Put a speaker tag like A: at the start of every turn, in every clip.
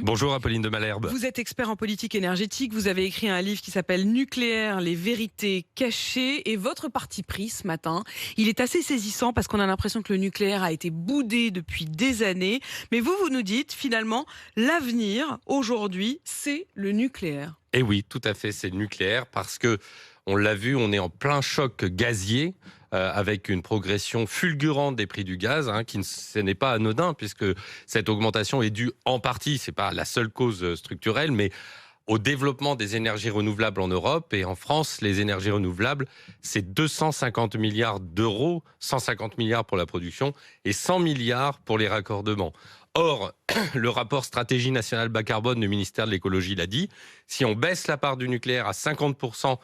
A: Bonjour Apolline de Malherbe.
B: Vous êtes expert en politique énergétique, vous avez écrit un livre qui s'appelle Nucléaire, les vérités cachées, et votre parti pris ce matin, il est assez saisissant parce qu'on a l'impression que le nucléaire a été boudé depuis des années, mais vous nous dites finalement l'avenir aujourd'hui c'est le nucléaire.
A: Et oui, tout à fait, c'est le nucléaire parce que, on l'a vu, on est en plein choc gazier avec une progression fulgurante des prix du gaz, ce n'est pas anodin puisque cette augmentation est due en partie, c'est pas la seule cause structurelle, mais au développement des énergies renouvelables en Europe et en France, les énergies renouvelables, c'est 250 milliards d'euros, 150 milliards pour la production et 100 milliards pour les raccordements. Or, le rapport Stratégie nationale bas carbone du ministère de l'écologie l'a dit, si on baisse la part du nucléaire à 50%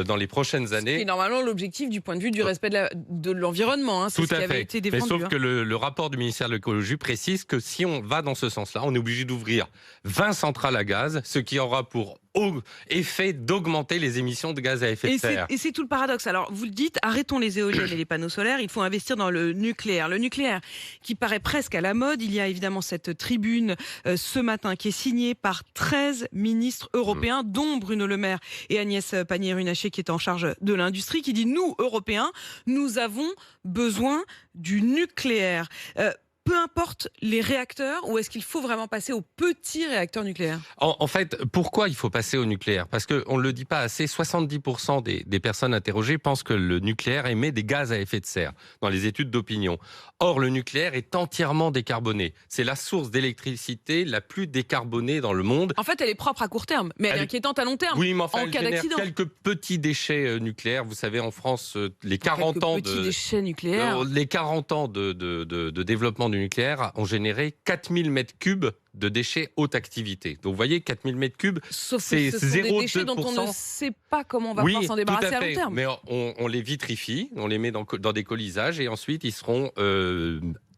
A: dans les prochaines années...
B: C'est normalement l'objectif du point de vue du respect de l'environnement, c'est
A: Tout
B: ce qui
A: à
B: avait
A: fait.
B: été défendu.
A: Mais sauf que le rapport du ministère de l'écologie précise que si on va dans ce sens-là, on est obligé d'ouvrir 20 centrales à gaz, ce qui aura pour effet d'augmenter les émissions de gaz à effet de serre.
B: Et c'est tout le paradoxe. Alors, vous le dites, arrêtons les éoliennes et les panneaux solaires, il faut investir dans le nucléaire. Le nucléaire qui paraît presque à la mode. Il y a évidemment cette tribune ce matin qui est signée par 13 ministres européens, dont Bruno Le Maire et Agnès Pannier-Runacher qui est en charge de l'industrie, qui dit « Nous, Européens, nous avons besoin du nucléaire ». Peu importe les réacteurs, ou est-ce qu'il faut vraiment passer aux petits réacteurs nucléaires ?
A: En fait, pourquoi il faut passer au nucléaire ? Parce qu'on ne le dit pas assez, 70% des personnes interrogées pensent que le nucléaire émet des gaz à effet de serre dans les études d'opinion. Or, le nucléaire est entièrement décarboné. C'est la source d'électricité la plus décarbonée dans le monde.
B: En fait, elle est propre à court terme, mais elle est inquiétante à long terme,
A: oui, mais enfin,
B: en
A: elle
B: cas
A: génère
B: d'accident.
A: quelques petits déchets nucléaires. Vous savez, en France, les 40 ans
B: petits déchets nucléaires.
A: Les 40 ans de développement du nucléaire ont généré 4000 mètres cubes de déchets haute activité. Donc vous voyez, 4000 mètres cubes, c'est 0,2%.
B: Ce sont des déchets dont on ne sait pas comment on va pouvoir s'en débarrasser à long terme.
A: Mais on les vitrifie, on les met dans des colisages et ensuite ils seront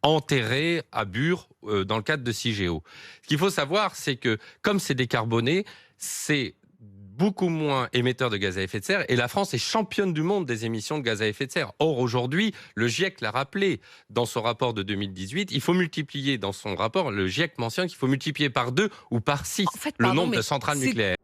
A: enterrés à Bure dans le cadre de Cigéo. Ce qu'il faut savoir, c'est que comme c'est décarboné, c'est beaucoup moins émetteur de gaz à effet de serre et la France est championne du monde des émissions de gaz à effet de serre. Or, aujourd'hui, le GIEC l'a rappelé dans son rapport de 2018, il faut multiplier, dans son rapport, le GIEC mentionne qu'il faut multiplier par 2 ou par 6 le nombre de centrales nucléaires.